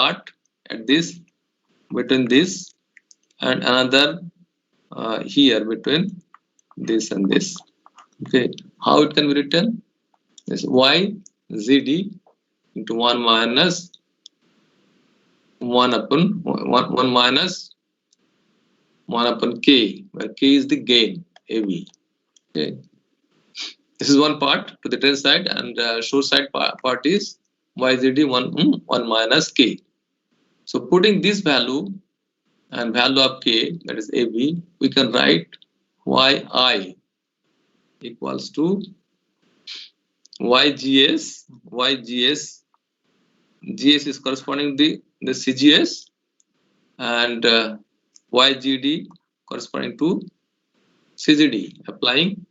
part at this, between this, and another here between this and this. Okay, how it can be written? This y zd into 1 minus 1 upon 1 minus 1 upon k, where k is the gain, AV. Okay, this is one part to the drain side, and source side part is yzd 1 minus k. So putting this value and value of k, that is AV, we can write yi equals to YGS. GS is corresponding to the CGS, and YGD corresponding to CGD, applying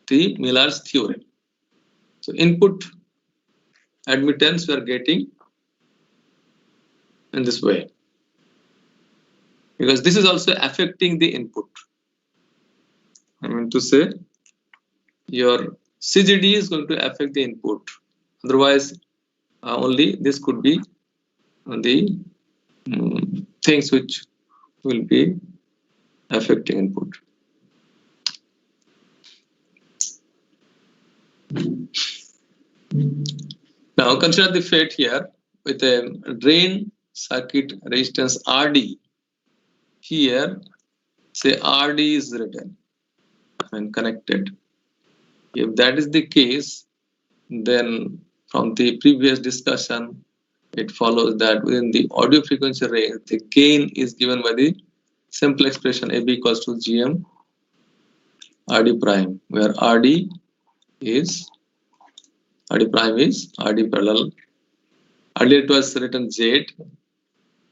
the Miller's theorem. So input admittance we are getting in this way, because this is also affecting the input. I mean to say, your CGD is going to affect the input. Otherwise, only this could be the things which will be affecting input. Now consider the FET here with a drain circuit resistance RD. Here, say RD is written and connected. If that is the case, then from the previous discussion, it follows that within the audio frequency range, the gain is given by the simple expression AB equals to GM RD prime, where RD prime is RD parallel. Earlier it was written Z.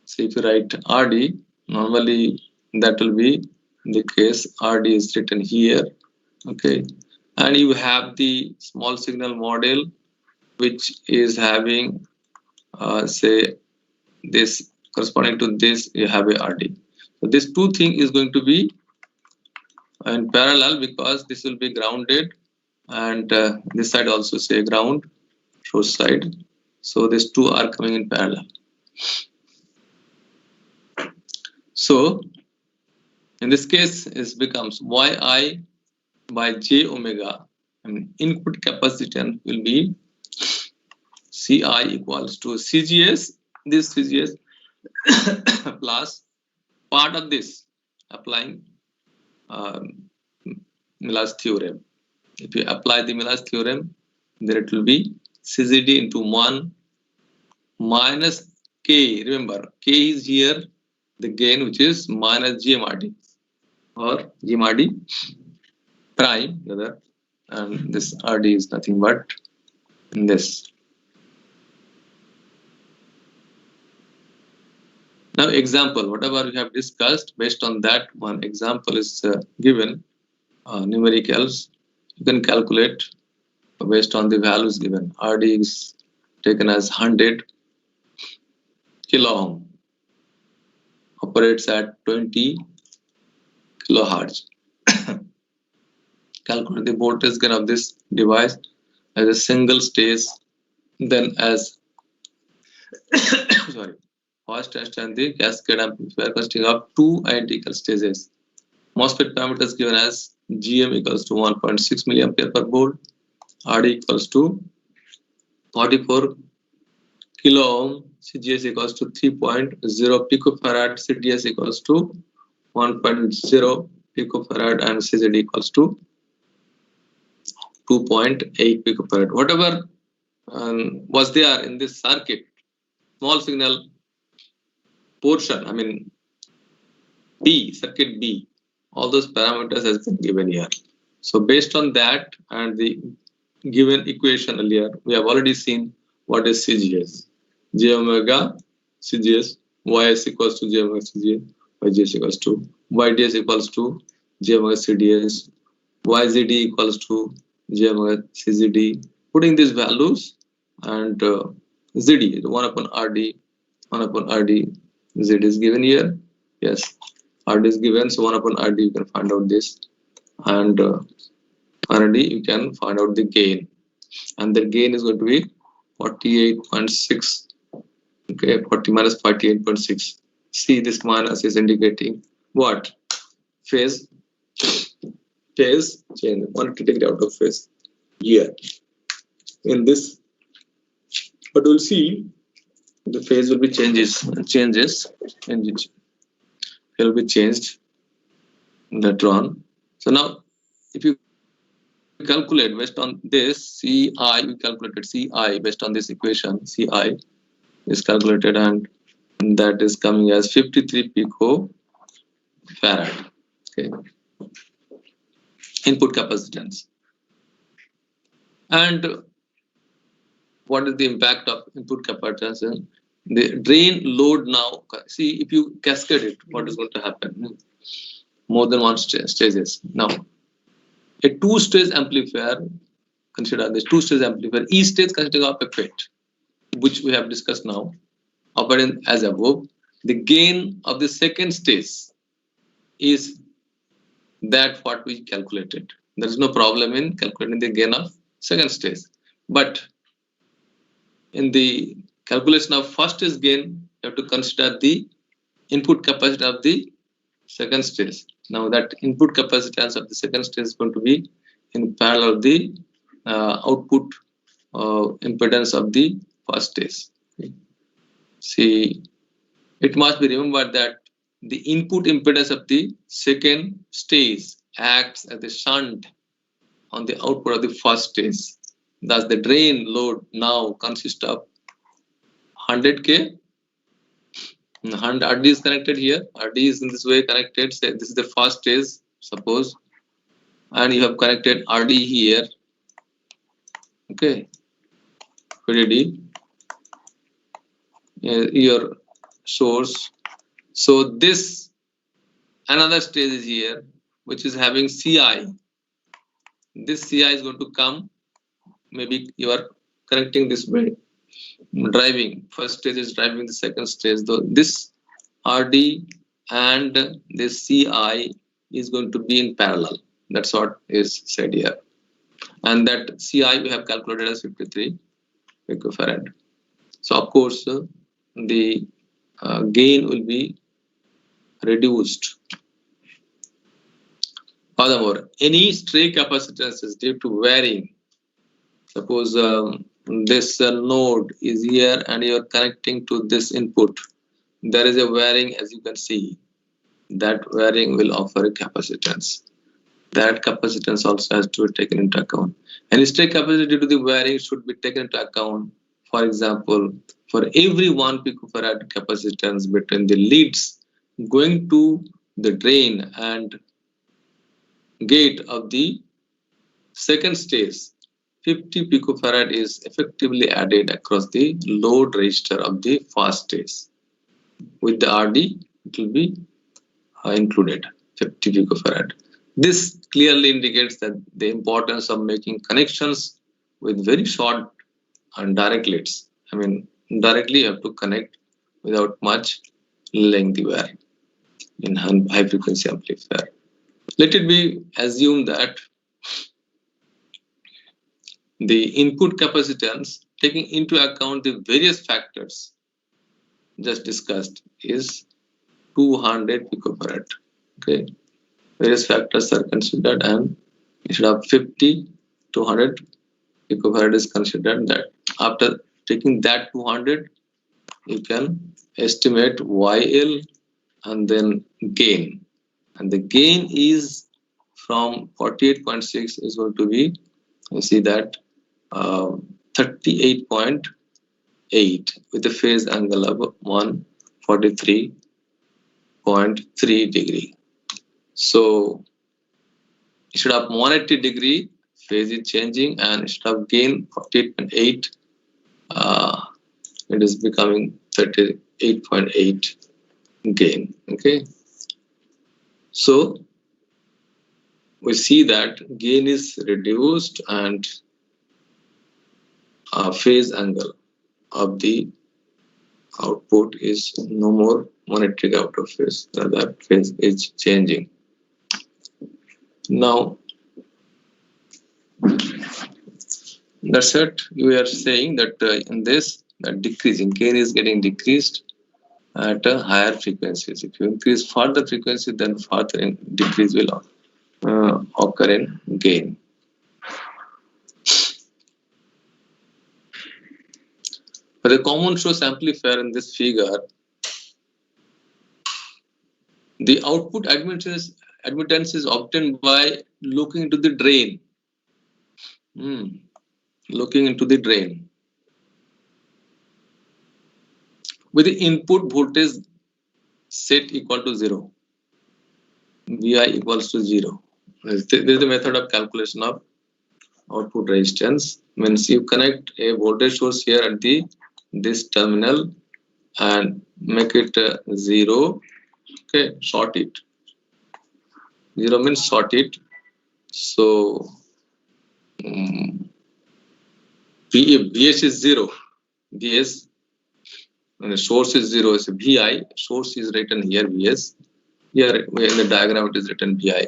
So if you write RD, normally that will be the case. RD is written here. Okay, and you have the small signal model, which is having say this corresponding to this, you have a RD. So this two thing is going to be in parallel, because this will be grounded, and this side also say ground, source side. So these two are coming in parallel. So in this case, it becomes yi by j omega. I mean, input capacitance will be Ci equals to CGS, this CGS plus part of this, applying Miller's theorem. If you apply the Miller's theorem, then it will be CGD into 1 minus K. Remember, K is here the gain, which is minus GMRD or GMRD prime, rather, and this RD is nothing but this. Now example, whatever we have discussed, based on that one example is given, numericals, you can calculate based on the values given. RD is taken as 100 kilo ohm, operates at 20 kilohertz. Calculate the voltage gain of this device as a single stage, then as sorry, first understand the cascade amplifier consisting of two identical stages. MOSFET parameters given as GM equals to 1.6 milliampere per volt, RD equals to 44 kilo ohm, CGS equals to 3.0 picofarad, CDS equals to 1.0 picofarad, and CZD equals to 2.8 picofarad. Whatever was there in this circuit, small signal portion, I mean B, circuit B, all those parameters has been given here. So based on that and the given equation earlier, we have already seen what is CGS. J omega CGS, YS equals to J omega CGS, YGS equals to YDS equals to J omega CDS, YZD equals to J omega CZD. Putting these values and ZD, 1 upon RD, 1 upon RD, Z is given here. Yes, RD is given, so 1 upon RD you can find out this, and RD you can find out the gain, and the gain is going to be 48.6 Okay, 40 minus 48.6. See, this minus is indicating what? Phase change, 180 degree out of phase here. In this, but we'll see the phase will be changes it will be changed later on. So now, if you calculate based on this Ci, we calculated Ci based on this equation. Ci is calculated, and that is coming as 53 picofarad. Okay, input capacitance. And what is the impact of input capacitance in the drain load? Now, see, if you cascade it, what is going to happen? More than one stages. Now, a two-stage amplifier, consider this two-stage amplifier, each stage consisting of a FET, which we have discussed now, operating as above. The gain of the second stage is that what we calculated. There is no problem in calculating the gain of second stage. But in the calculation of first stage gain, you have to consider the input capacitance of the second stage. Now that input capacitance of the second stage is going to be in parallel of the output impedance of the first stage. See, it must be remembered that the input impedance of the second stage acts as a shunt on the output of the first stage. Thus, the drain load now consists of 100K. RD is connected here. RD is in this way connected. Say this is the first stage, suppose, and you have connected RD here. Okay, VDD, your source. So this another stage is here, which is having Ci. This Ci is going to come. Maybe you are connecting this way, driving. First stage is driving the second stage. Though this RD and this Ci is going to be in parallel. That's what is said here. And that Ci we have calculated as 53 picofarad. So of course the gain will be reduced. Furthermore, any stray capacitance is due to varying. Suppose this node is here and you are connecting to this input. There is a varying, as you can see. That varying will offer a capacitance. That capacitance also has to be taken into account. Any stray capacity due to the varying should be taken into account. For example, for every 1 picofarad capacitance between the leads going to the drain and gate of the second stage, 50 picofarad is effectively added across the load register of the first stage. With the RD, it will be included 50 picofarad. This clearly indicates that the importance of making connections with very short and direct leads. I mean, directly you have to connect without much lengthy wire in high frequency amplifier. Let it be assumed that the input capacitance, taking into account the various factors just discussed, is 200 picofarad. Okay, various factors are considered, and instead of 50, 200 picofarad is considered. That after taking that 200, you can estimate YL and then gain. And the gain is from 48.6 is going to be, you see that 38.8 with a phase angle of 143.3 degree. So instead of 180 degree, phase is changing, and instead of gain 48.8, it is becoming 38.8 gain. Okay, so we see that gain is reduced and phase angle of the output is no more 180 out of phase. That phase is changing. Now that's it. We are saying that in this that decreasing. Gain is getting decreased at a higher frequencies. If you increase further frequency, then further decrease will occur in gain. For the common source amplifier in this figure, the output admittance is obtained by looking into the drain. Looking into the drain with the input voltage set equal to 0. Vi equals to 0. This is the method of calculation of output resistance. Means you connect a voltage source here at this terminal and make it 0. Okay, short it. 0 means short it. So Vs is 0. Vs, and the source is 0. So Vi, source is written here Vs. Here in the diagram it is written Vi.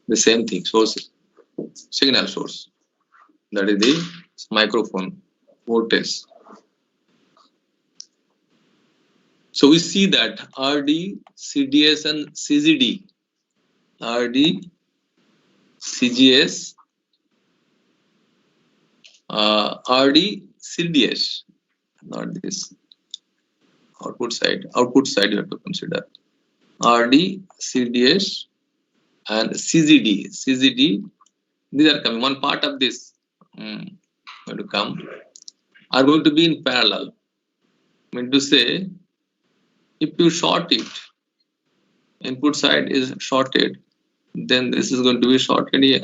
The same thing, source, signal source. That is the microphone voltage. So we see that RD, CDS and CGD. RD, CGS, RD, CDS, not this. Output side you have to consider. RD, CDS and CGD. CGD, these are coming. One part of this going to come are going to be in parallel. I mean to say, if you short it, input side is shorted, then this is going to be shorted here.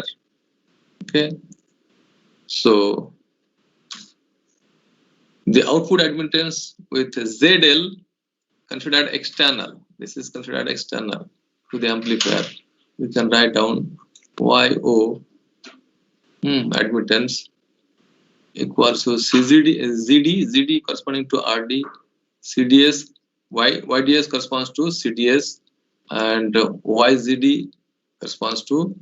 Okay. So the output admittance with ZL considered external. This is considered external to the amplifier. We can write down YO admittance equals to ZD corresponding to RD, CDS, YDS corresponds to CDS, and YZD corresponds to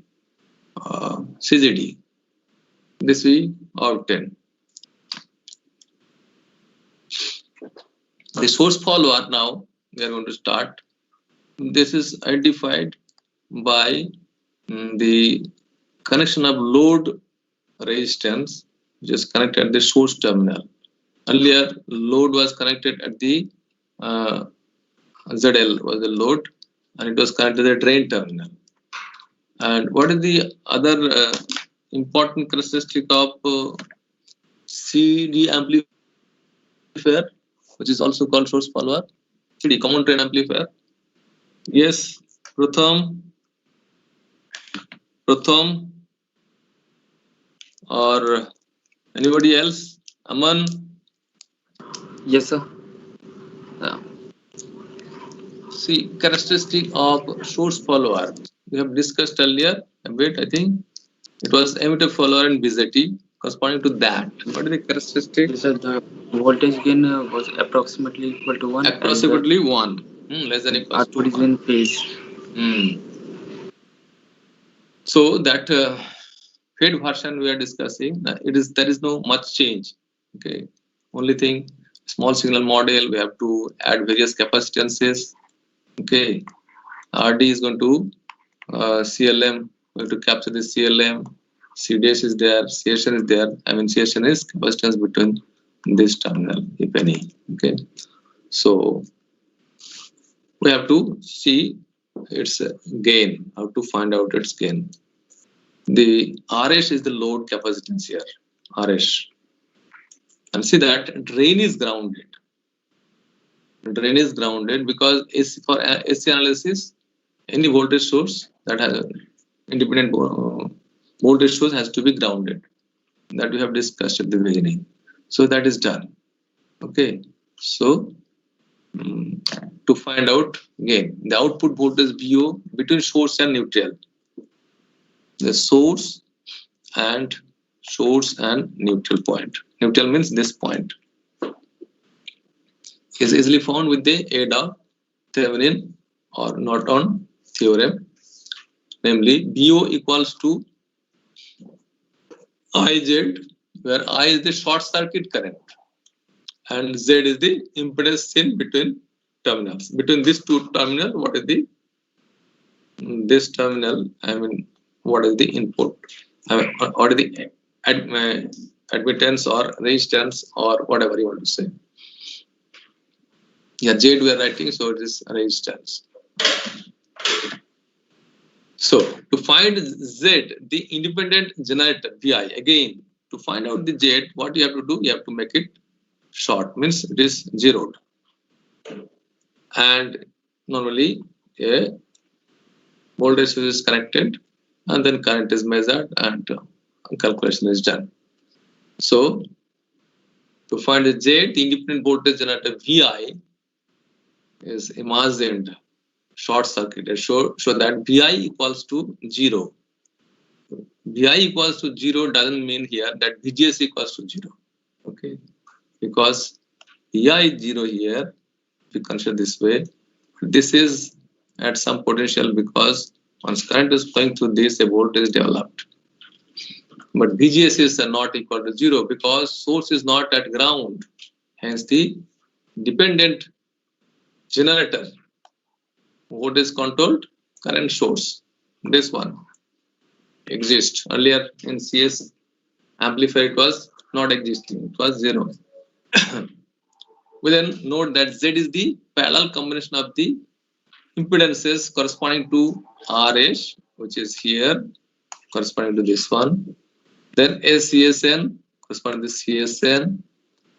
CGD. This we obtain. The source follower now we are going to start. This is identified by the connection of load resistance, which is connected at the source terminal. Earlier, load was connected at the ZL was the load, and it was connected to the drain terminal. And what is the other important characteristic of CD amplifier, which is also called source follower? CD, common drain amplifier. Yes, Pratham, or anybody else? Aman? Yes, sir. See, characteristic of source follower. We have discussed earlier a bit, I think. It was emitter follower and BZT. Corresponding to that, what is the characteristic? Yes, sir, the voltage gain was approximately equal to 1. Approximately 1. Less than equals output is in phase. So that fed version we are discussing, there is no much change. Okay, only thing, small signal model, we have to add various capacitances. Okay, RD is going to CLM, going to capture the CLM. CDS is there, CSN is there. I mean, CSN is capacitance between this terminal, if any. Okay, so we have to see its gain, how to find out its gain. The RS is the load capacitance here, RS. And see that drain is grounded. Drain is grounded because for AC analysis, any voltage source that has independent voltage source has to be grounded. That we have discussed at the beginning. So that is done. Okay. So to find out gain, the output voltage VO between source and neutral. The source and neutral point. Neutral means this point. Is easily found with the aid of Thevenin or Norton theorem. Namely, VO equals to IZ, where I is the short circuit current and Z is the impedance in between terminals. Between these two terminals, what is the this terminal? I mean, what is the input? I mean, what is the admittance or resistance or whatever you want to say? Yeah, Z we are writing, so it is resistance. So to find Z, the independent generator VI, again to find out the Z, what you have to do? You have to make it short, means it is zeroed, and normally a voltage is connected, and then current is measured and calculation is done. So to find the Z, the independent voltage generator VI is imagined short circuited, so that VI equals to 0. VI equals to 0 doesn't mean here that VGS equals to 0. Okay, because VI is 0 here, if you consider this way, this is at some potential because once current is flowing through this, a voltage is developed. But VGS is not equal to 0 because source is not at ground. Hence the dependent generator, voltage controlled current source, this one exists. Earlier in CS amplifier it was not existing, it was 0. We then note that Z is the parallel combination of the impedances corresponding to RH, which is here, corresponding to this one. Then SCSN corresponding to CSN,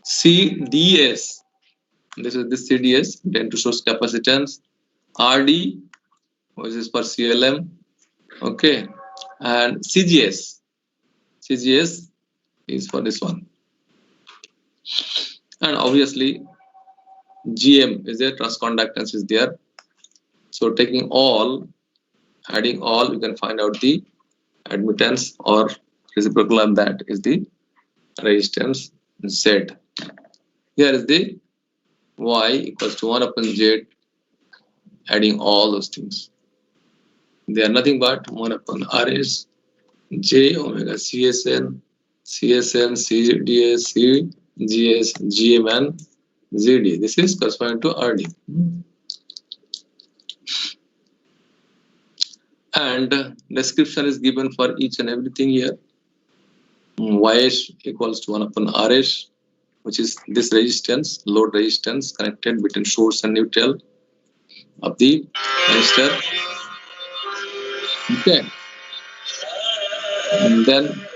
CDS, this is the CDS, then to source capacitance, RD, which is for CLM, okay, and CGS is for this one, and obviously GM is there, transconductance is there. So taking all, adding all, you can find out the admittance or reciprocal of that is the resistance Z. Here is the Y equals to 1 upon Z, adding all those things. They are nothing but 1 upon RS, J omega CSN, CSN, CDS, CGS, GM and ZD. This is corresponding to RD. And description is given for each and everything here. YH equals to 1 upon RH, which is this resistance, load resistance connected between source and neutral of the resistor. Okay. And then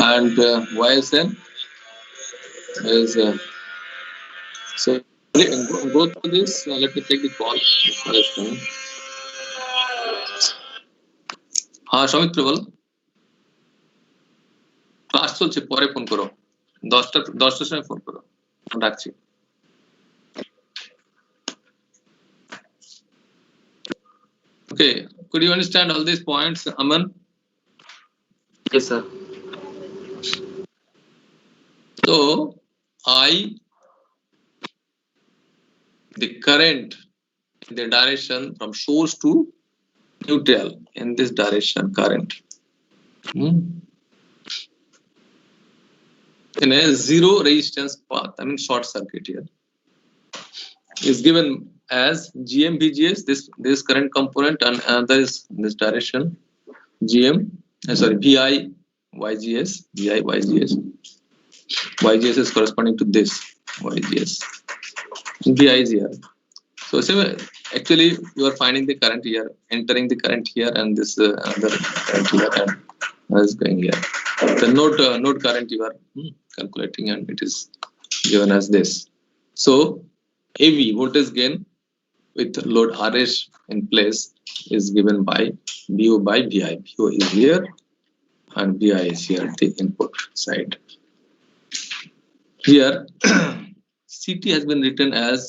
YSN is so go through this. Let me take the call. হ্যাঁ সৌমিত্র বল, class চলছে, পরে phone করো, 10টার সময় phone করো, ডাকছি। Okay, could you understand all these points, Aman? Yes, sir. So the current in the direction from source to neutral, in this direction current in a zero resistance path, I mean short circuit here, is given as GM VGS, this current component, and another is in this direction GM VI YGS, VI YGS. YGS is corresponding to this YGS. VI is here. So actually you are finding the current here, entering the current here, and this other current here, and is going here. The node current you are calculating, and it is given as this. So AV, voltage gain with load RH in place, is given by VO by VI. VO is here and VI is here at the input side. Here CT has been written as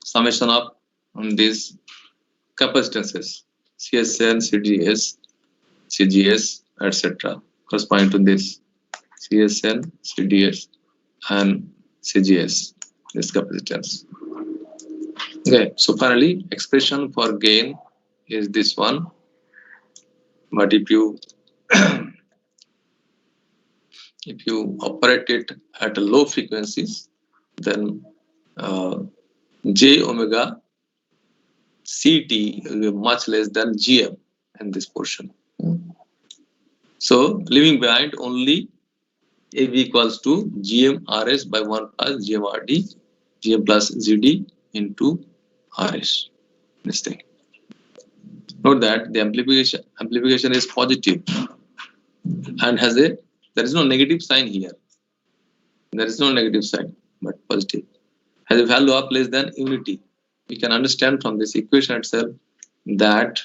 summation of these capacitances, CSN, CDS, CGS, etc. corresponding to this CSN, CDS and CGS, this capacitance. Okay, so finally expression for gain is this one, but if you if you operate it at a low frequencies, then j omega CT will be much less than GM in this portion. So leaving behind only AV equals to GM RS by 1 plus GM RD, GM plus GD into RS. This thing. Note that the amplification is positive and there is no negative sign here. There is no negative sign, but positive. Has a value of less than unity. We can understand from this equation itself that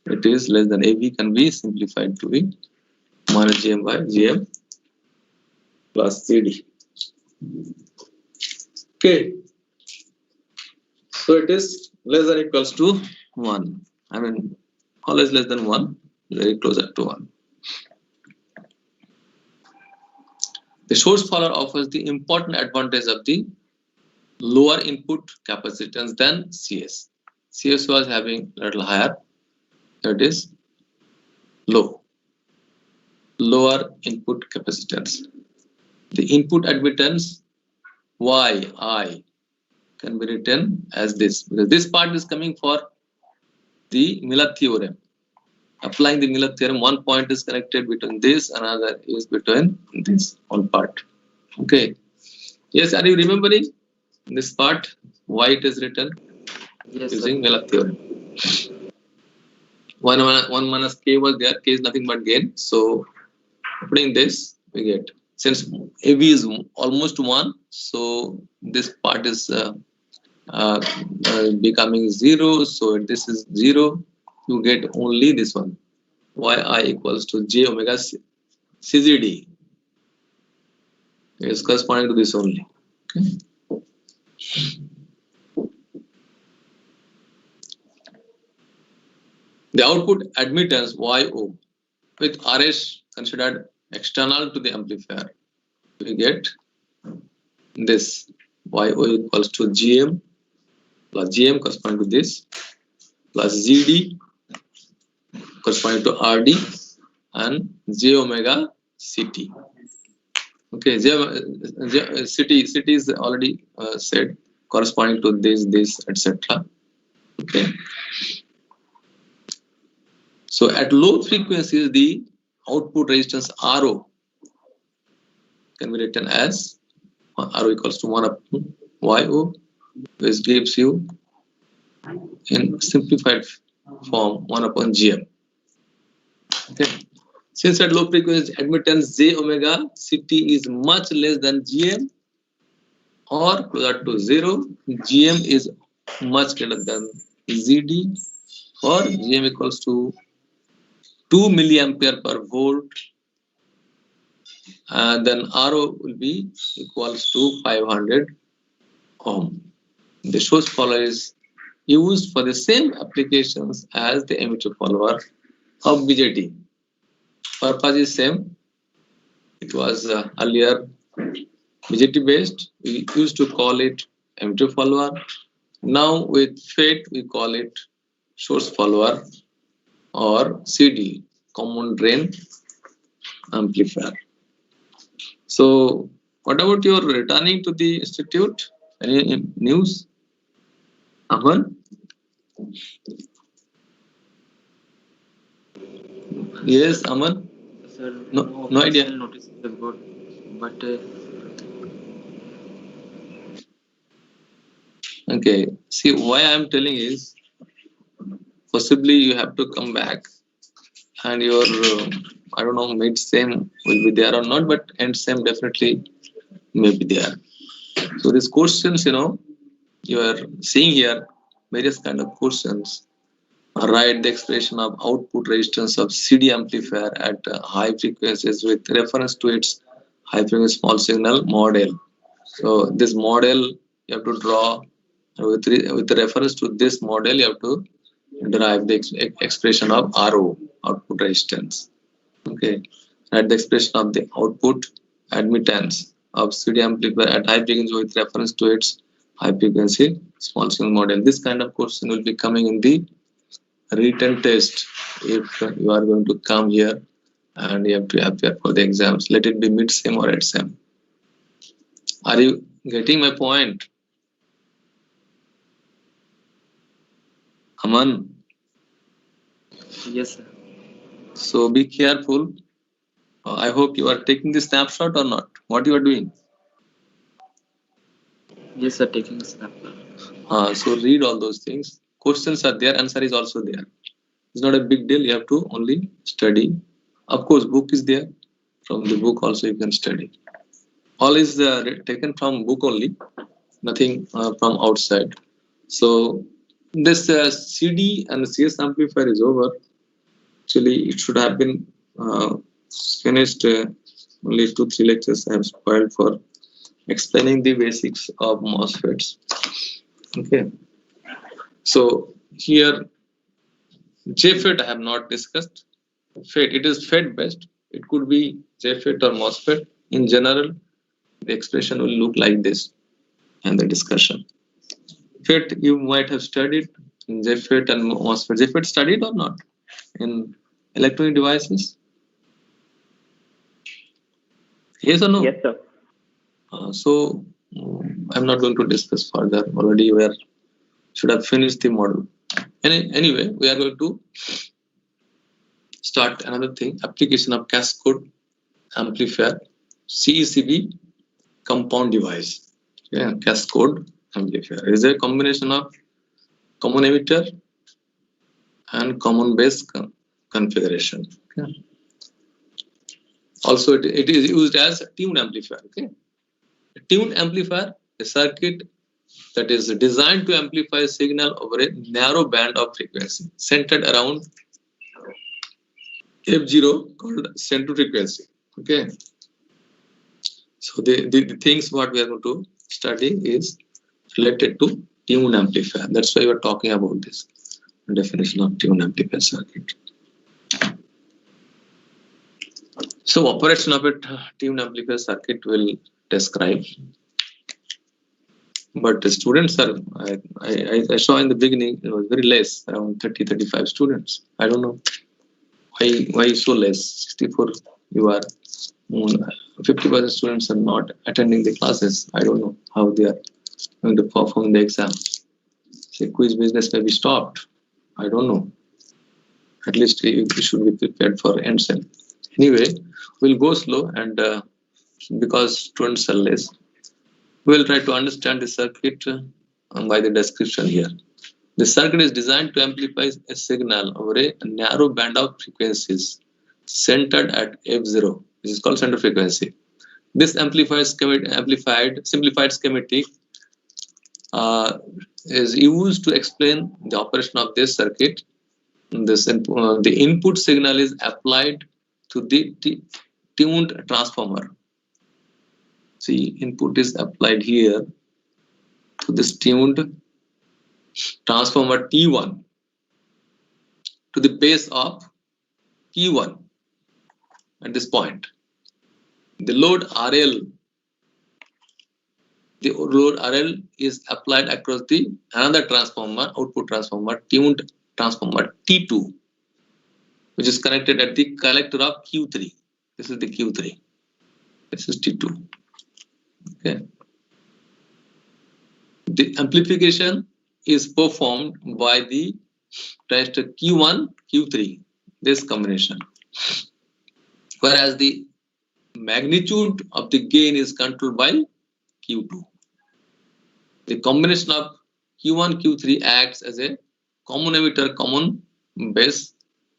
it is less than AV can be simplified to be minus GM by GM plus CD. Okay. So it is less than equals to 1. I mean, always less than 1, very closer to 1. The source follower offers the important advantage of the lower input capacitance than CS. CS was having a little higher, that is lower input capacitance. The input admittance YI can be written as this, because this part is coming for the Miller theorem. Applying the Miller theorem, one point is connected between this, another is between this one part. Okay. Yes, are you remembering this part? Why it is written? Yes, using sir. Miller theorem. 1 minus K was there. K is nothing but gain. So putting this, we get, since AV is almost 1, so this part is becoming 0. So this is 0. You get only this one. YI equals to J omega CZD. It's corresponding to this only. Okay. The output admittance YO with RS considered external to the amplifier, we get this YO equals to GM plus GM corresponding to this plus GD corresponding to RD and J omega CT. Okay, CT is already said, corresponding to this, etc. Okay. So at low frequencies, the output resistance RO can be written as RO equals to 1 upon YO, which gives you in simplified form 1 upon GM. Okay. Since at low frequency admittance J omega CT is much less than GM or closer to 0, GM is much greater than ZD, or GM equals to 2 milliampere per volt, and then RO will be equals to 500 ohm. The source follower is used for the same applications as the emitter follower of BJT. Purpose is same. It was earlier BJT based. We used to call it emitter follower. Now with FET we call it source follower or CD, common drain amplifier. So what about your returning to the institute? Any news? Aman? Yes, Aman? Sir, No official idea. notice we have got, but Okay. See, why I am telling is, possibly you have to come back and your, I don't know, mid same will be there or not, but end same definitely may be there. So these questions, you are seeing here various kind of questions. Write the expression of output resistance of CD amplifier at high frequencies with reference to its high frequency small signal model. So this model you have to draw with reference to this model. You have to derive the expression of RO, output resistance. Okay, write the expression of the output admittance of CD amplifier at high frequency with reference to its high frequency small signal model. This kind of question will be coming in the written test if you are going to come here and you have to appear for the exams. Let it be mid-sem or at-sem. Are you getting my point? Aman? Yes, sir. So be careful. I hope you are taking the snapshot or not. What you are doing? Yes, sir. Taking a snap. So read all those things. Questions are there, answer is also there. It's not a big deal. You have to only study. Of course, book is there. From the book also you can study. All is taken from book only, nothing from outside. So this CD and CS amplifier is over. Actually, it should have been finished. Only 2-3 lectures I have spoiled for explaining the basics of MOSFETs. Okay. So here JFET I have not discussed. FET, it is FET based. It could be JFET or MOSFET. In general, the expression will look like this in the discussion. FET you might have studied in JFET and MOSFET. JFET studied or not in electronic devices? Yes or no? Yes, sir. So I'm not going to discuss further. Already we should have finished the module. Anyway, we are going to start another thing, application of Cascode Amplifier, CECB compound device. Yeah, Cascode Amplifier is a combination of common emitter and common base configuration. Okay. Also, it is used as a tuned amplifier. Okay, a tuned amplifier, a circuit that is designed to amplify a signal over a narrow band of frequency centered around F0 called center frequency. Okay, so the things what we are going to study is related to tuned amplifier. That's why we are talking about this definition of tuned amplifier circuit. So operation of a tuned amplifier circuit will describe. But the students are, I saw in the beginning, it was very less, around 30-35 students. I don't know why so less. 64 you are, 50% students are not attending the classes. I don't know how they are going to perform the exam. Say quiz business may be stopped. I don't know. At least we should be prepared for end-sem. Anyway, we'll go slow, and because students are less, we'll try to understand the circuit by the description here. The circuit is designed to amplify a signal over a narrow band of frequencies centered at F0, which is called center frequency. This simplified schematic is used to explain the operation of this circuit. The input signal is applied to the tuned transformer. See, input is applied here to this tuned transformer T1 to the base of Q1 at this point. The load RL is applied across the another transformer, output transformer, tuned transformer T2, which is connected at the collector of Q3. This is the Q3. This is T2. Okay. The amplification is performed by the transistor Q1, Q3, this combination. Whereas the magnitude of the gain is controlled by Q2. The combination of Q1, Q3 acts as a common emitter, common base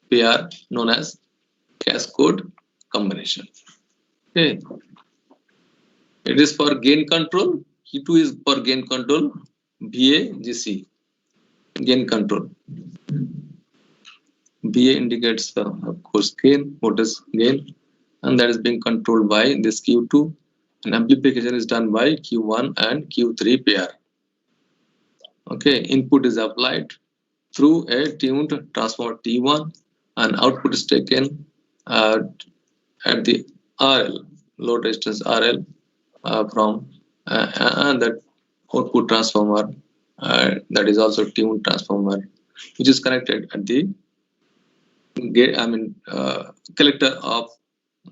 pair known as cascode combination. Okay. It is for gain control. Q2 is for gain control. VA/GC, gain control. VA indicates, of course, gain, what is gain, and that is being controlled by this Q2. And amplification is done by Q1 and Q3 pair. Okay, input is applied through a tuned transformer T1, and output is taken at the RL, load resistance RL, from and that output transformer that is also tuned transformer, which is connected at the collector of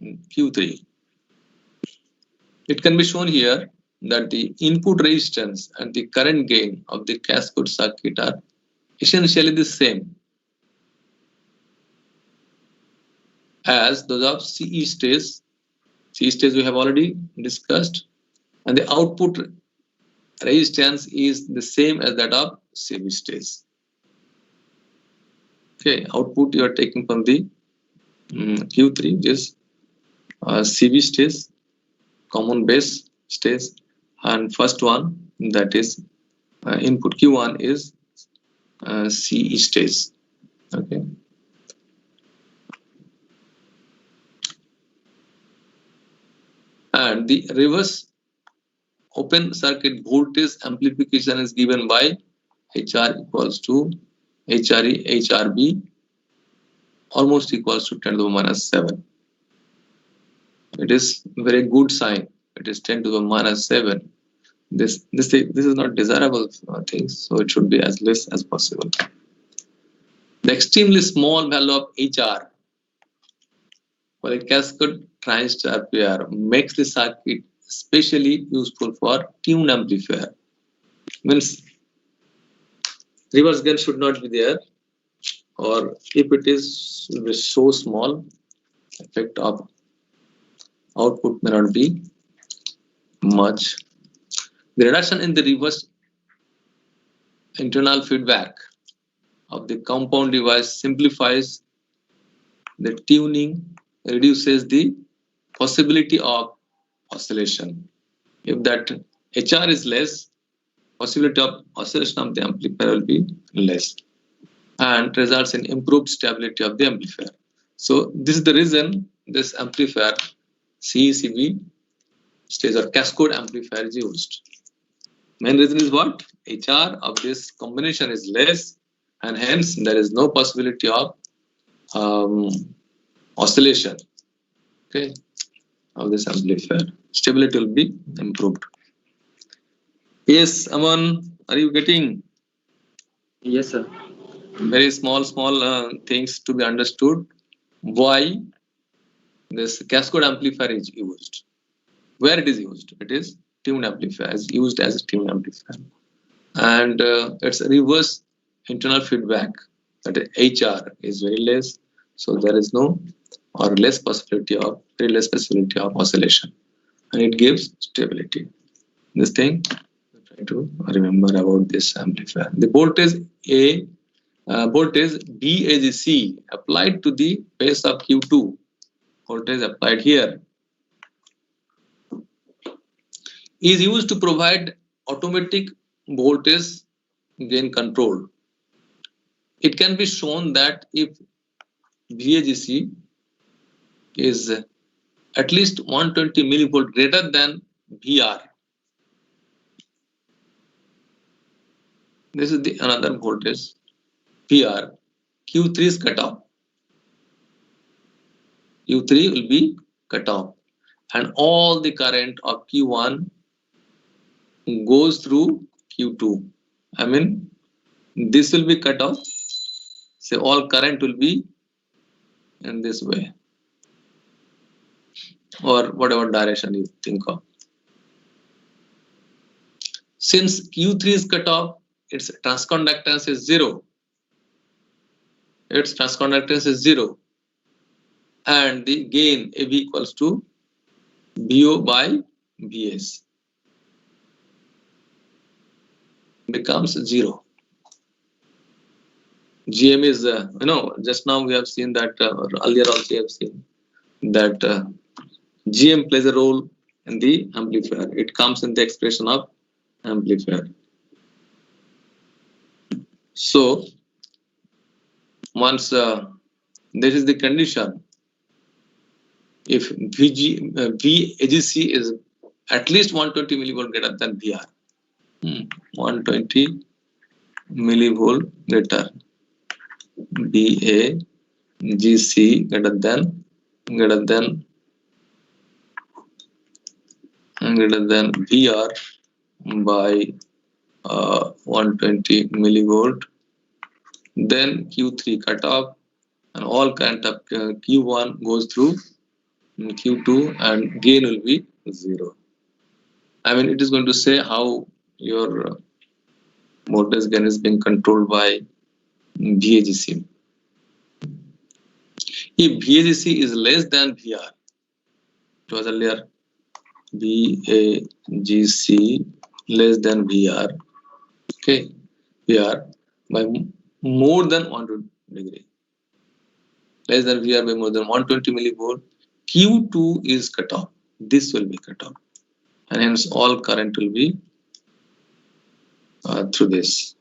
Q3. It can be shown here that the input resistance and the current gain of the cascode circuit are essentially the same as those of CE stage. CE stage we have already discussed, and the output resistance is the same as that of CV stage. Okay, output you are taking from the Q3, which is CV stage, common base stage, and first one, that is input Q1, is CE stage. Okay. And the reverse open circuit voltage amplification is given by HR equals to HRE HRB almost equals to 10 to the minus 7. It is very good sign. It is 10 to the minus 7. This is not desirable thing, so it should be as less as possible. The extremely small value of HR for a cascode transistor amplifier makes the circuit especially useful for tuned amplifier. Means reverse gain should not be there, or if it is, it will be so small, effect of output may not be much. The reduction in the reverse internal feedback of the compound device simplifies the tuning, reduces the possibility of oscillation. If that HR is less, possibility of oscillation of the amplifier will be less, and results in improved stability of the amplifier. So this is the reason this amplifier CECB stage or cascode amplifier is used. Main reason is what? HR of this combination is less, and hence there is no possibility of oscillation, okay, of this amplifier. Stability will be improved. Yes, Aman, are you getting? Yes, sir. Very small things to be understood. Why this cascode amplifier is used? Where it is used? It is tuned amplifier, is used as a tuned amplifier, and its reverse internal feedback, that is HR, is very less, so there is no or very less possibility of oscillation, and it gives stability. This thing, try to remember about this amplifier. The voltage voltage VAGC applied to the base of Q2, voltage applied here, is used to provide automatic voltage gain control. It can be shown that if VAGC is at least 120 millivolt greater than VR, this is the another voltage VR, Q3 is cut off. Q3 will be cut off, and all the current of Q1 goes through Q2. I mean, this will be cut off. So all current will be in this way, or whatever direction you think of. Since Q3 is cut off, its transconductance is 0. Its transconductance is 0, and the gain AV equals to BO by BS becomes 0. GM is, just now we have seen that, earlier also we have seen that GM plays a role in the amplifier. It comes in the expression of amplifier. So once this is the condition, if VAGC is at least 120 millivolt greater than VR, 120 millivolt greater, VAGC greater than VR by 120 millivolt, then Q3 cut off, and all current of Q1 goes through Q2 and gain will be 0. I mean, it is going to say how your voltage gain is being controlled by VAGC. If VAGC is less than VR, it was earlier VAGC less than VR, okay, VR by more than 120 degree, less than VR by more than 120 millivolt, Q2 is cut off. This will be cut off, and hence all current will be through this.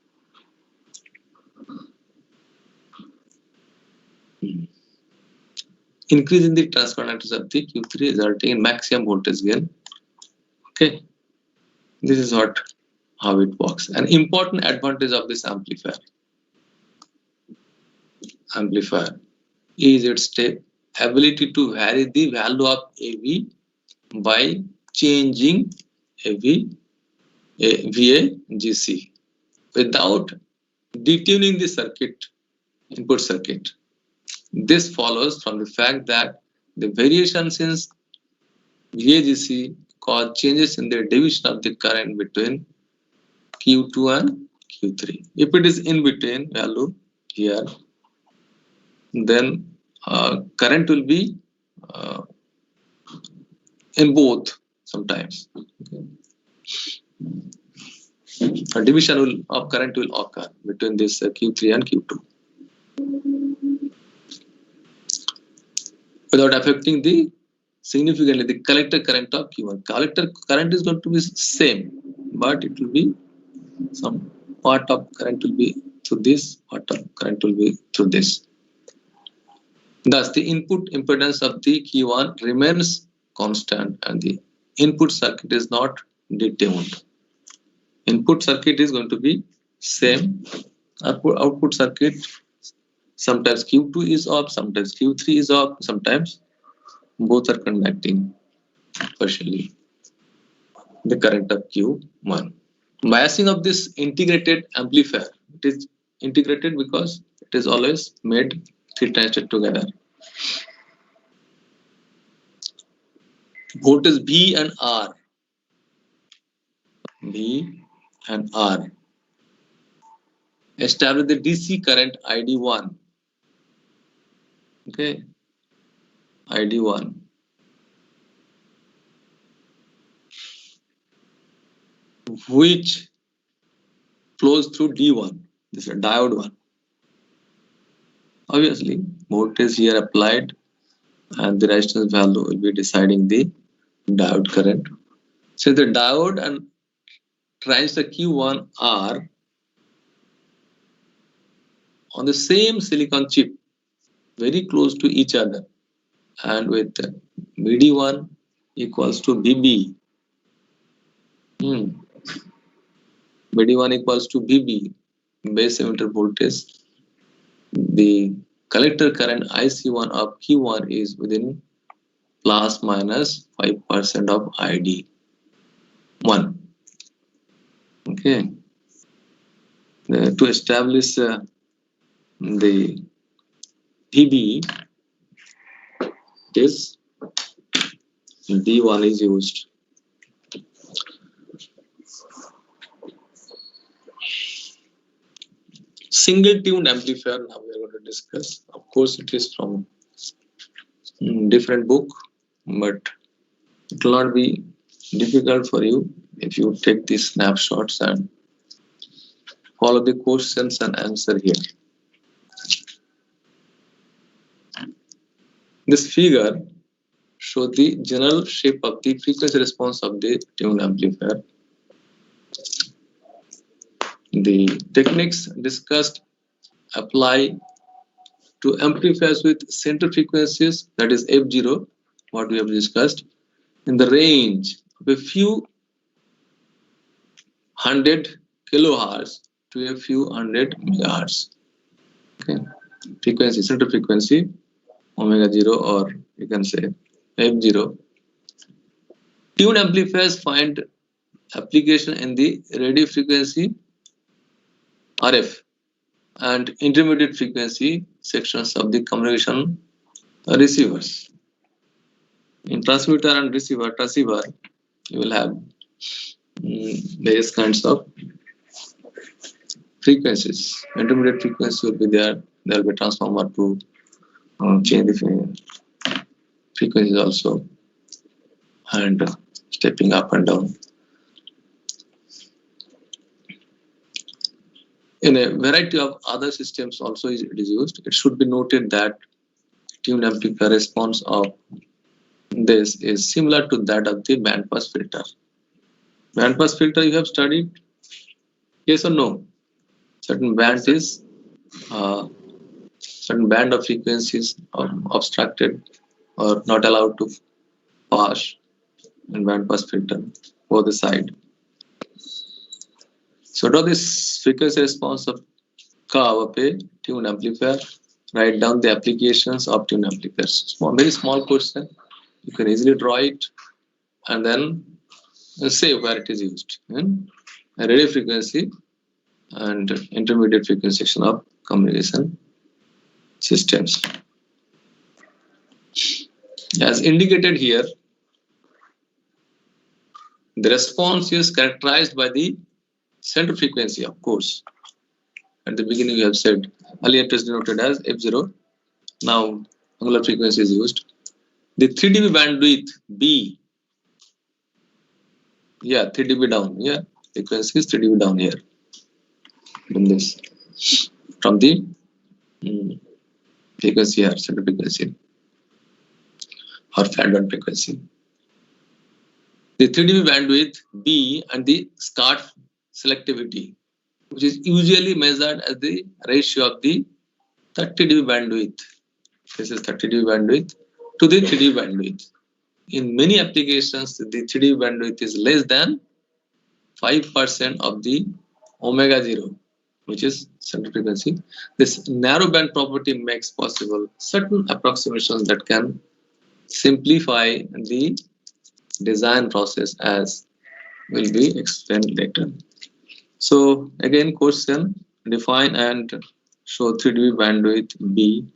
Increasing the transconductance of the Q3 resulting in maximum voltage gain. Okay, this is how it works. An important advantage of this amplifier is its ability to vary the value of AV by changing VAGC without detuning the input circuit. This follows from the fact that the variations in VAGC cause changes in the division of the current between Q2 and Q3. If it is in between value here, then current will be in both sometimes. Okay. A division of current will occur between this Q3 and Q2 without affecting significantly the collector current of Q1. Collector current is going to be same, but it will be some part of current will be through this, part of current will be through this. Thus, the input impedance of the Q1 remains constant and the input circuit is not detuned. Input circuit is going to be same. Output circuit, sometimes Q2 is off, sometimes Q3 is off, sometimes both are conducting partially the current of Q1. Biasing of this integrated amplifier, it is integrated because it is always made 3 transistors together. Voltage V and R establish the DC current ID1. Okay, ID1. Which flows through D1. This is a diode 1. Obviously, voltage here applied and the resistance value will be deciding the diode current. So the diode and transistor Q1 are on the same silicon chip, very close to each other, and with BD1 equals to BB. BD1 equals to BB, base emitter voltage. The collector current IC1 of Q1 is within plus minus 5% of ID1. Okay. To establish the PB, this D1 is used. Single tuned amplifier, now we are going to discuss. Of course, it is from different book, but it will not be difficult for you if you take these snapshots and follow the questions and answer here. This figure shows the general shape of the frequency response of the tuned amplifier. The techniques discussed apply to amplifiers with center frequencies, that is F0, what we have discussed, in the range of a few hundred kilohertz to a few hundred megahertz. Okay, frequency, center frequency, omega 0, or you can say F0. Tuned amplifiers find application in the radio frequency RF and intermediate frequency sections of the communication receivers. In transmitter and receiver, you will have various kinds of frequencies. Intermediate frequency will be there. There will be transformer to change the frequencies also, and stepping up and down. In a variety of other systems also it is used. It should be noted that tuned amplifier response of this is similar to that of the band pass filter. Band pass filter you have studied? Yes or no? Certain band is certain band of frequencies obstructed or not allowed to pass in band pass filter for the side. So what are this frequency response of curve of a tuned amplifier? Write down the applications of tuned amplifiers. Very small question. You can easily draw it and then say where it is used. A radio frequency and intermediate frequency section of communication systems. As indicated here, the response is characterized by the center frequency, of course. At the beginning, we have said earlier it is denoted as F0. Now, angular frequency is used. The 3 dB bandwidth B. Yeah, 3 dB down. Yeah, frequency is 3 dB down here. In this, from the frequency here, center frequency or flat band frequency. The 3 dB bandwidth B and the scarf selectivity, which is usually measured as the ratio of the 30 dB bandwidth. This is 30 dB bandwidth to the 3 dB bandwidth. In many applications, the 3 dB bandwidth is less than 5% of the omega 0, which is center frequency. This narrow band property makes possible certain approximations that can simplify the design process, as will be explained later. So again, question: define and show 3 dB bandwidth B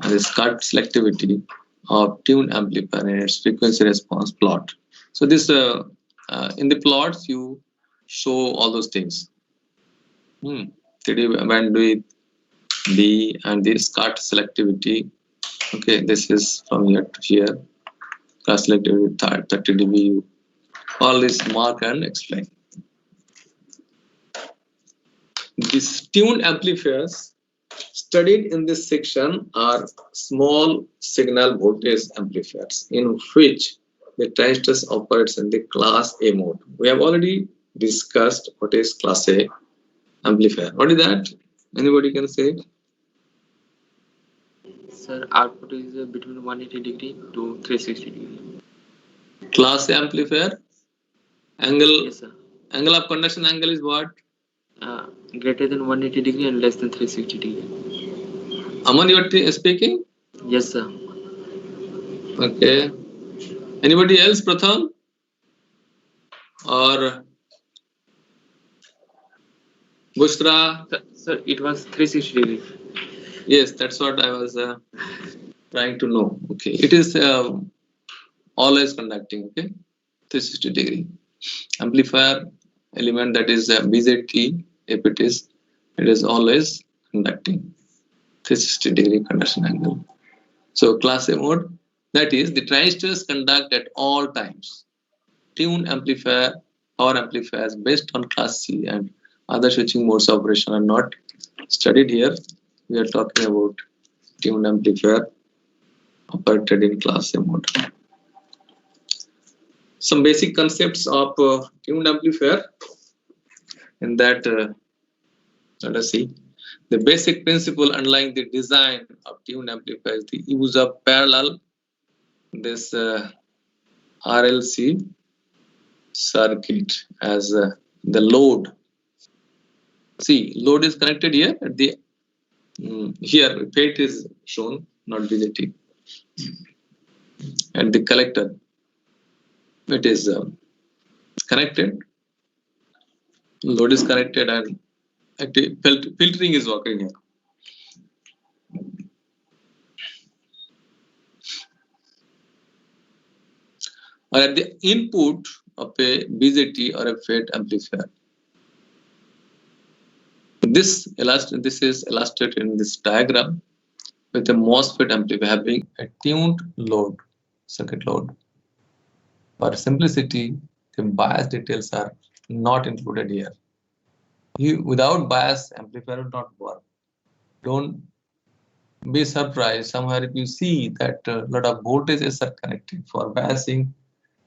and the scarf selectivity of tuned amplifier and its frequency response plot. So this in the plots you show all those things. 3 dB bandwidth B and the scarf selectivity. Okay, this is from here to here. Scarf selectivity 30 dB. All this mark and explain. These tuned amplifiers studied in this section are small signal voltage amplifiers in which the transistor operates in the class A mode. We have already discussed what is class A amplifier. What is that? Anybody can say? Sir, output is between 180 degree to 360 degree. Class A amplifier angle. Yes, sir. Angle of conduction angle is what? Greater than 180 degree and less than 360 degree. Aman, you are speaking? Yes, sir. Okay. Anybody else, Pratham? Or Bushra? Sir, it was 360 degree. Yes, that's what I was trying to know. Okay, it is always conducting. Okay, 360 degree amplifier element, that is BZT. If it is always conducting 360 degree conduction angle. So class A mode, that is the transistors conduct at all times. Tuned amplifier, power amplifiers based on class C and other switching modes of operation are not studied here. We are talking about tuned amplifier operated in class A mode. Some basic concepts of tuned amplifier. In that, let us see. The basic principle underlying the design of tuned amplifier is the use of parallel, this RLC circuit as the load. See, load is connected here at the here plate is shown, not BJT. And the collector, it is connected. Load is connected and actually filtering is occurring here. Or at the input of a BJT or a FET amplifier. This is illustrated in this diagram with a MOSFET amplifier having a tuned load, circuit load. For simplicity, the bias details are not included here. Without bias, amplifier will not work. Don't be surprised somewhere if you see that a lot of voltages are connected for biasing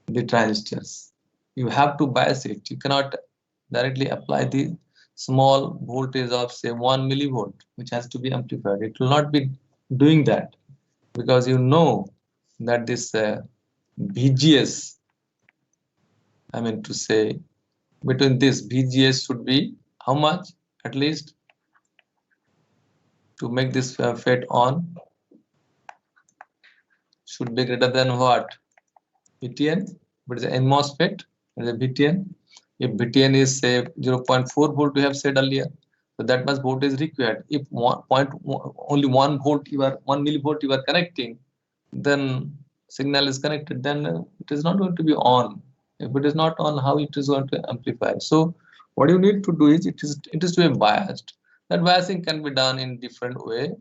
the transistors. You have to bias it. You cannot directly apply the small voltage of say 1 millivolt, which has to be amplified. It will not be doing that because you know that this VGS, I mean to say, between this VGS should be how much at least to make this FET on should be greater than what? BTN, but it's an NMOS FET, is a BTN. If BTN is say 0.4 volt, we have said earlier, so that much voltage is required. If only 1 volt, 1 millivolt you are connecting, then signal is connected, then it is not going to be on. If it is not on, how it is going to amplify? So what you need to do is it is to be biased. That biasing can be done in different way.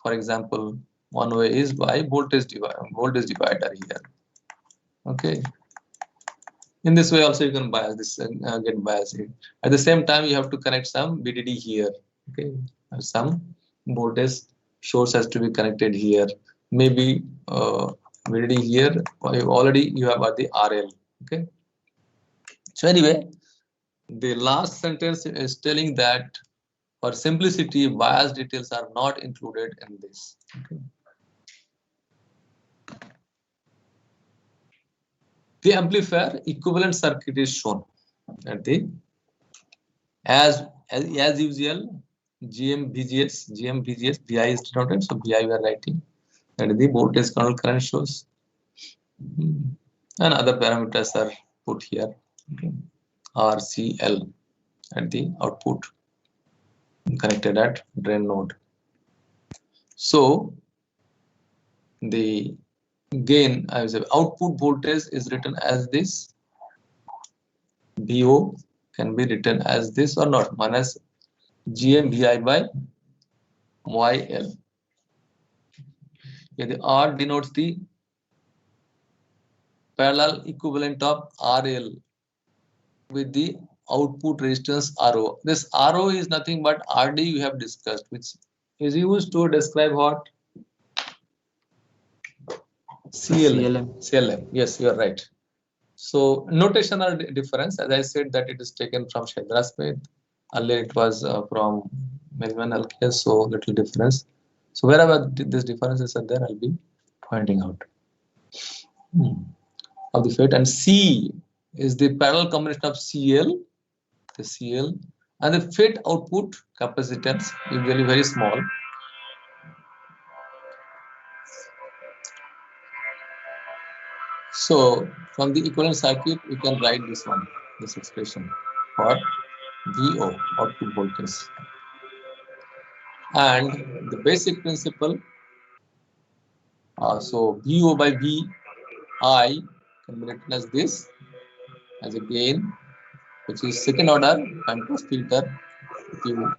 For example, one way is by voltage divider here. Okay. In this way also you can bias this get bias here. At the same time you have to connect some VDD here. Okay, some voltage source has to be connected here. Maybe VDD here. Already you have the RL. Okay. So anyway, the last sentence is telling that for simplicity, bias details are not included in this. Okay. The amplifier equivalent circuit is shown at the as usual. GM-VGS, VI is denoted, so VI we are writing, and the voltage control current shows, and other parameters are put here. Okay. RCL at the output connected at drain node. So the gain, I would say, output voltage is written as this. VO can be written as this or not, minus GM-VI by YL. Yeah, the R denotes the parallel equivalent of RL with the output resistance RO. This RO is nothing but RD we have discussed, which is used to describe what? CLM. Yes, you are right. So notational difference, as I said, that it is taken from Shedra Smith. Earlier it was from Melvin Healthcare, so little difference. So wherever these differences are there, I'll be pointing out. Of the FET, and C is the parallel combination of CL, the CL, and the FET output capacitance, usually very small. So from the equivalent circuit, we can write this one, this expression for VO, output voltage. And the basic principle, so VO by VI can be written as this, as a gain, which is second order bandpass filter. If you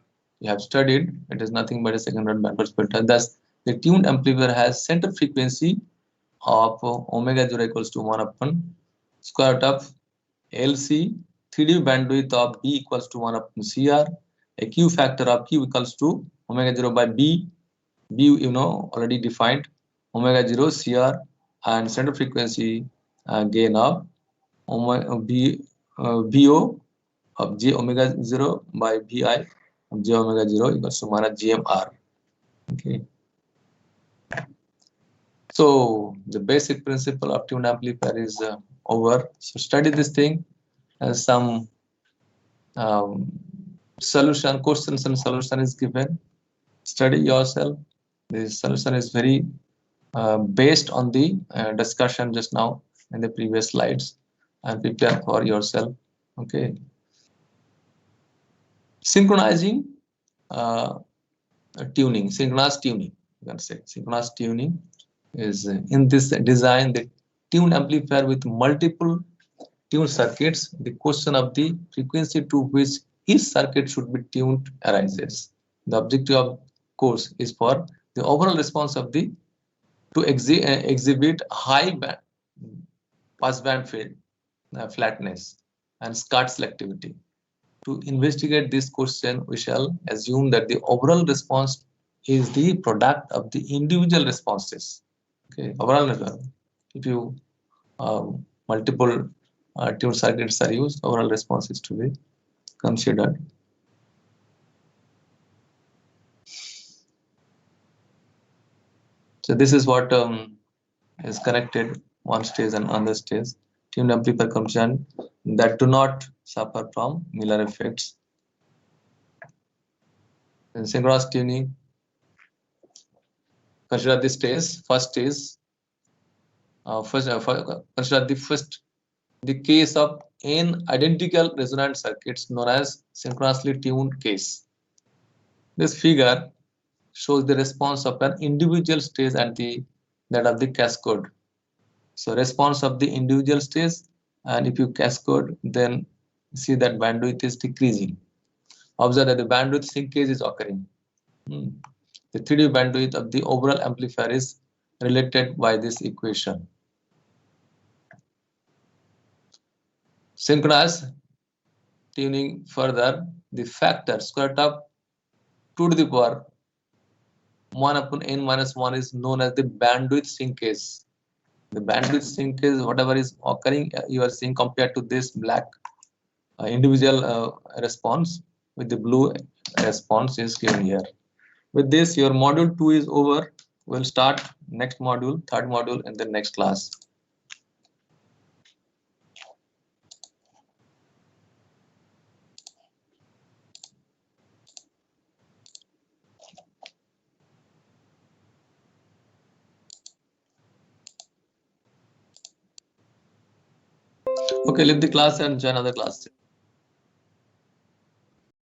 have studied, it is nothing but a second order bandpass filter. Thus, the tuned amplifier has center frequency of omega 0 equals to 1 upon square root of LC, 3D bandwidth of B equals to 1 upon CR, a Q factor of Q equals to omega 0 by B, B you know already defined, omega 0 CR, and center frequency gain of VO of J omega 0 by VI of J omega 0 equals to minus GMR. Okay. So the basic principle of tuned amplifier is over. So study this thing, and some solution, questions and solution is given. Study yourself. The solution is very based on the discussion just now in the previous slides, and prepare for yourself. Okay. Synchronizing tuning, synchronous tuning, you can say. Synchronous tuning is in this design, the tuned amplifier with multiple tuned circuits. The question of the frequency to which each circuit should be tuned arises. The objective of course is for the overall response of the to exhibit high pass band flatness and scat selectivity. To investigate this question, we shall assume that the overall response is the product of the individual responses. Okay, overall, if you multiple tuned circuits are used, overall response is to be considered. So this is what is connected one stage and another stage. Tuned amplifier combination that do not suffer from Miller effects. In synchronous tuning, consider this stage. First is consider the case of n identical resonant circuits known as synchronously tuned case. This figure shows the response of an individual stage and that of the cascode. So response of the individual stage, and if you cascode, then see that bandwidth is decreasing. Observe that the bandwidth shrinkage is occurring. The 3D bandwidth of the overall amplifier is related by this equation. Synchronous tuning further, the factor square root of 2 to the power 1 upon n minus 1 is known as the bandwidth shrinkage. The bandwidth shrinkage, whatever is occurring, you are seeing compared to this black individual response with the blue response is given here. With this, your module 2 is over. We'll start next module, third module in the next class. Okay, leave the class and join other class.